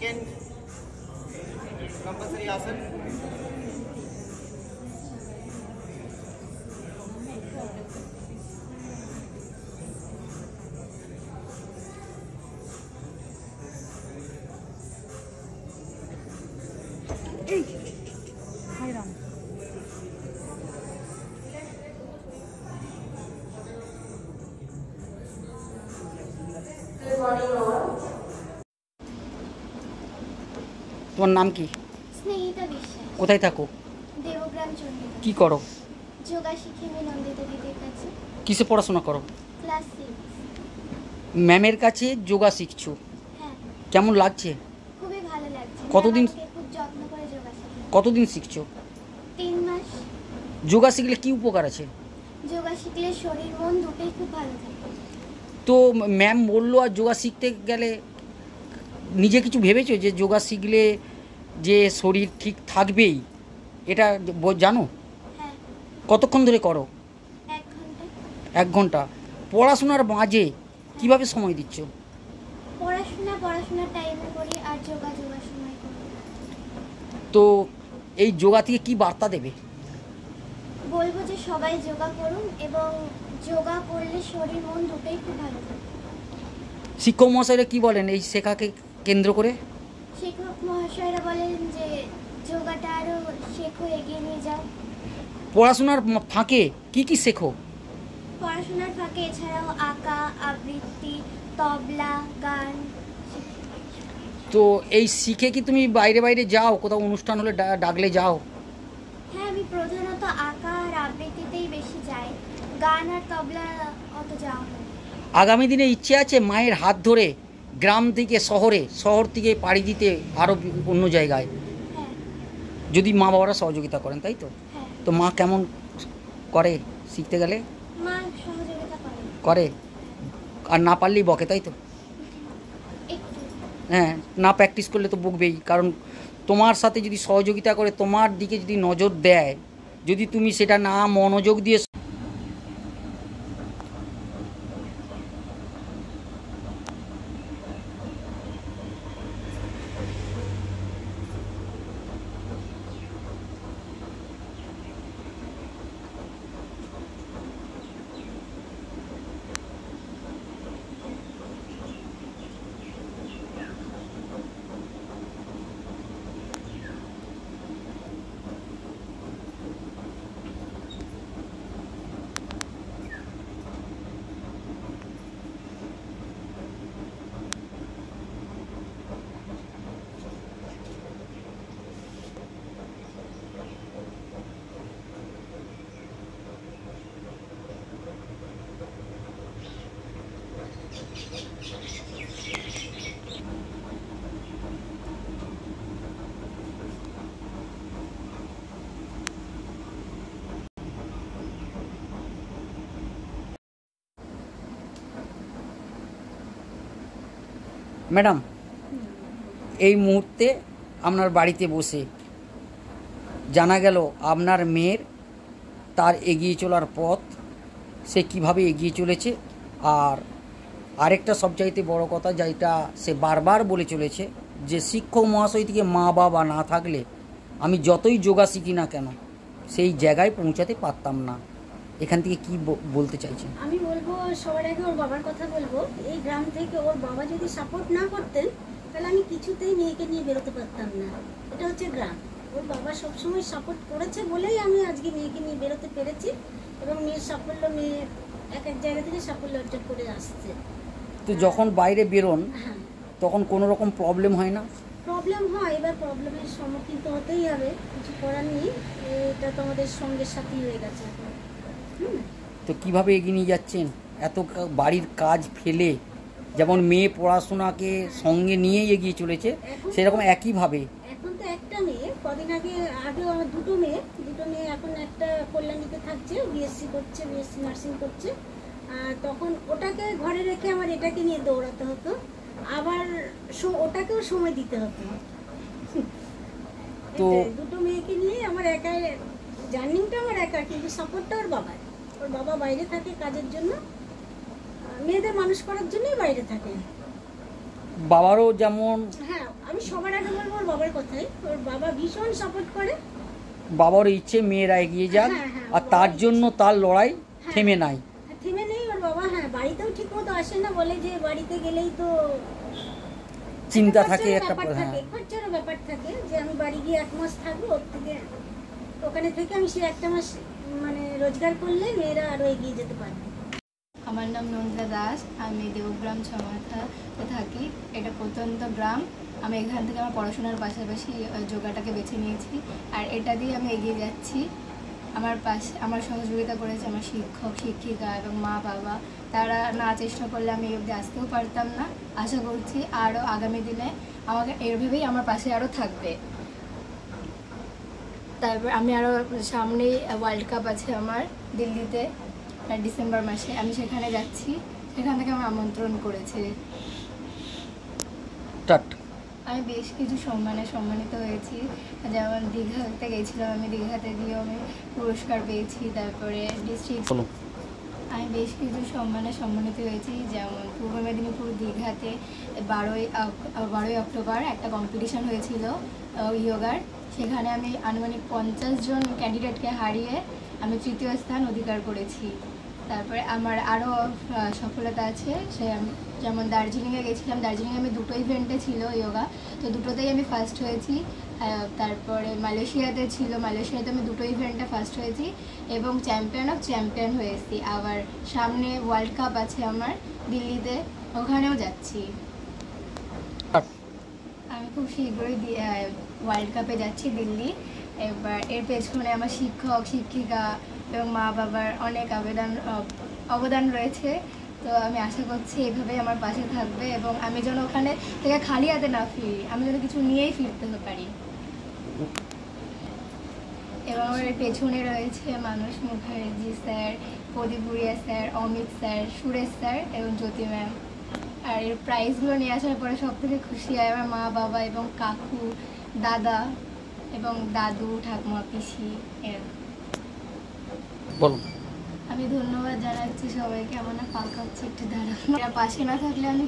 Second compulsory asana. Hi Ram. Good morning all. তোমার নাম কি? স্নেহিতা বিশ্বাস। কোথায় থাকো? দেবগ্রাম চণ্ডীদাস। কি করো? যোগা শিখি আমি নন্দিতা দিদির কাছে। কিসে পড়াশোনা করো? ক্লাস 6। ম্যামের কাছে যোগা শিখছো? হ্যাঁ। কেমন লাগছে? খুবই ভালো লাগছে। কতদিন? আমাকে খুব যত্ন করে যোগা শেখায়। কতদিন শিখছো? 3 মাস। যোগা শিখলে কি উপকার আছে? যোগা শিখলে শরীর মন দুটোই খুব ভালো থাকে। তো ম্যাম বললো আর যোগা শিখতে গেলে নিজে কিছু ভেবেছো যে যোগা শিখলে যে শরীর ঠিক থাকবেই, এটা জানো? হ্যাঁ। কতক্ষণ ধরে করো? 1 ঘন্টা। 1 ঘন্টা। পড়াশোনার মাঝে কিভাবে সময় দিচ্ছ? পড়াশোনার টাইমে করি আর যোগার সময় করি। তো এই যোগা থেকে কি বার্তা দেবে? বলবো যে সবাই যোগা করুন এবং যোগা করলে শরীর মন দুটোই খুব ভালো থাকে। শিক্ষক মহাশয়রা কি বলেন এই শেখাকে কেন্দ্র করে? শিক্ষক মহাশয়রা বলেন যে যোগাটা আরও শেখো, এগিয়ে নিয়ে যাও। পড়াশোনার ফাঁকে কি কি শেখো? পড়াশোনার ফাঁকে এছাড়াও আঁকা, আবৃত্তি, তবলা, গান। তো এই শিখে কি তুমি বাইরে যাও, কোথাও অনুষ্ঠান হলে ডাকলে যাও? হ্যাঁ, আমি প্রধানত আঁকা আর আবৃত্তিতেই বেশি যাই, গান আর তবলা অত যাওয়া হয়। আগামী দিনে ইচ্ছে আছে মায়ের হাত ধরে গ্রাম থেকে শহর থেকে পাড়ি দিতে আরও অন্য জায়গায়, হ্যাঁ। যদি মা বাবারা সহযোগিতা করেন, তাই তো? হ্যাঁ। তো মা কেমন করে শিখতে গেলে? মা সহযোগিতা করে, আর না পারলেই বকে, তাই তো? একটু। হ্যাঁ, না প্র্যাকটিস করলে তো বকবেই, কারণ তোমার সাথে যদি সহযোগিতা করে, তোমার দিকে যদি নজর দেয়, যদি তুমি সেটা না মনোযোগ দিয়ে ম্যাডাম, এই মুহূর্তে আপনার বাড়িতে বসে জানা গেল আপনার মেয়ের তার এগিয়ে চলার পথ, সে কিভাবে এগিয়ে চলেছে। আর আরেকটা সবচাইতে বড় কথা, যেটা সে বারবার বলে চলেছে, যে শিক্ষক মহাশয় থেকে মা বাবা না থাকলে আমি যতই যোগা শিখি না কেন সেই জায়গায় পৌঁছাতে পারতাম না। এখান থেকে কি বলতে চাইছেন? আমি বলবো সবার আগে ওর বাবার কথা বলবো। এই গ্রাম থেকে ওর বাবা যদি সাপোর্ট না করতেন তাহলে আমি কিছুতেই মেয়েকে নিয়ে বেরোতে পারতাম না। এটা হচ্ছে গ্রাম। ওর বাবা সবসময় সাপোর্ট করেছে বলেই আমি আজকে মেয়েকে নিয়ে বেরোতে পেরেছি এবং মেয়ের সাফল্য, মেয়ে এক জায়গা থেকে সাফল্য অর্জন করে আসছে। তো যখন বাইরে বেরোন তখন কোনো রকম প্রবলেম হয় না? প্রবলেম হয়, এবার প্রবলেমের সম্মুখীন তো হতেই হবে, কিছু করার নেই। এটা তো আমাদের সঙ্গের সাথেই হয়ে গেছে। তো কিভাবে এগিয়ে নিয়ে যাচ্ছেন এত বাড়ির কাজ ফেলে? যেমন মেয়ে পড়াশোনাকে সঙ্গে নিয়েই এগিয়ে চলেছে, সেরকম একইভাবে এখন তো একটা মেয়ে, কদিন আগে আমার দুটো মেয়ে এখন একটা কল্যাণীতে থাকছে, বিএসসি করছে, বিএসসি নার্সিং করছে। তখন ওটাকে ঘরে রেখে আমার এটাকে নিয়ে দৌড়াতে হতো, আবার ওটাকেও সময় দিতে হতো। তো দুটো মেয়েকে নিয়ে আমার একা জার্নিংটা আমার একা, কিন্তু সাপোর্টটা ওর বাবা বাইরে থাকে কাজের জন্য, মেয়েদের মানুষ করার জন্যই বাইরে থাকে। বাবারও যেমন, হ্যাঁ আমি সবার আগে বলবো ওর বাবার কথাই। ওর বাবা ভীষণ সাপোর্ট করে। বাবার ইচ্ছে মেয়েরা এগিয়ে যাক, হ্যাঁ, হ্যাঁ, আর তার বাবার জন্য তার লড়াই হ্যাঁ, থেমে নাই। থেমে নেই ওর বাবা। হ্যাঁ বাড়িতেও ঠিক মতো আসে না, বলে যে বাড়িতে গেলেই তো চিন্তা থাকে, খরচারও একটা ব্যাপার হ্যাঁ থাকে, খরচারও ব্যাপার থাকে যে আমি বাড়ি গিয়ে 1 মাস থাকবো, ওর থেকে ওখানে থেকে আমি সে 1টা মাস মানে রোজগার করলে মেয়েরা আরো এগিয়ে যেতে পারবে। আমার নাম নন্দিতা দাস, আমি দেবগ্রাম ছমাথাতে থাকি। এটা প্রত্যন্ত গ্রাম। আমি এখান থেকে আমার পড়াশোনার পাশাপাশি যোগাটাকে বেছে নিয়েছি, আর এটা দিয়ে আমি এগিয়ে যাচ্ছি। আমার সহযোগিতা করেছে আমার শিক্ষক শিক্ষিকা এবং মা বাবা। তারা না চেষ্টা করলে আমি এই অবধি আসতেও পারতাম না। আশা করছি আরও আগামী দিনে আমাকে এইভাবেই আমার পাশে আরও থাকবে। তারপর আমি আরও সামনেই ওয়ার্ল্ড কাপ আছে আমার দিল্লিতে ডিসেম্বর মাসে, আমি সেখানে যাচ্ছি। সেখান থেকে আমার আমন্ত্রণ করেছে। আমি বেশ কিছু সম্মানিত হয়েছি, যেমন দীঘাতে গেছিলাম, আমি দীঘাতে গিয়েও আমি পুরস্কার পেয়েছি। তারপরে ডিস্ট্রিক্ট আমি বেশ কিছু সম্মানিত হয়েছি, যেমন পূর্ব মেদিনীপুর দীঘাতে 12ই অক্টোবর একটা কম্পিটিশান হয়েছিল ইয়োগার। সেখানে আমি আনুমানিক 50 জন ক্যান্ডিডেটকে হারিয়ে আমি 3য় স্থান অধিকার করেছি। তারপরে আমার আরও সফলতা আছে, যেমন দার্জিলিংয়ে গেছিলাম। দার্জিলিংয়ে আমি 2টো ইভেন্টে ছিল ইয়োগা, তো 2টোতেই আমি ফার্স্ট হয়েছি। তারপরে মালয়েশিয়াতে ছিল, মালয়েশিয়াতে আমি 2টো ইভেন্টে ফার্স্ট হয়েছি এবং চ্যাম্পিয়ন হয়েছি। আবার সামনে ওয়ার্ল্ড কাপ আছে আমার দিল্লিতে, ওখানেও যাচ্ছি। আমি খুব শীঘ্রই ওয়ার্ল্ড কাপে যাচ্ছি দিল্লি। এবার এর পেছনে আমার শিক্ষক শিক্ষিকা এবং মা বাবার অনেক অবদান রয়েছে। তো আমি আশা করছি এভাবেই আমার পাশে থাকবে এবং আমি যেন ওখানে থেকে খালি হাতে না ফিরি, আমি যেন কিছু নিয়েই ফিরতে পারি। এবং আমার পেছনে রয়েছে Manas Mukherjee sir, Pradeep Buria sir, Amit sir, Suresh sir এবং জ্যোতি ম্যাম। আর এর প্রাইজগুলো নিয়ে আসার পরে সব থেকে খুশি হয় আমার মা বাবা এবং কাকু, দাদা এবং দাদু, ঠাকুমা, পিসি। আমি ধন্যবাদ জানাচ্ছি সবাইকে। আমার না পাকা হচ্ছে, একটু দাঁড়ানো, পাশে না থাকলে আমি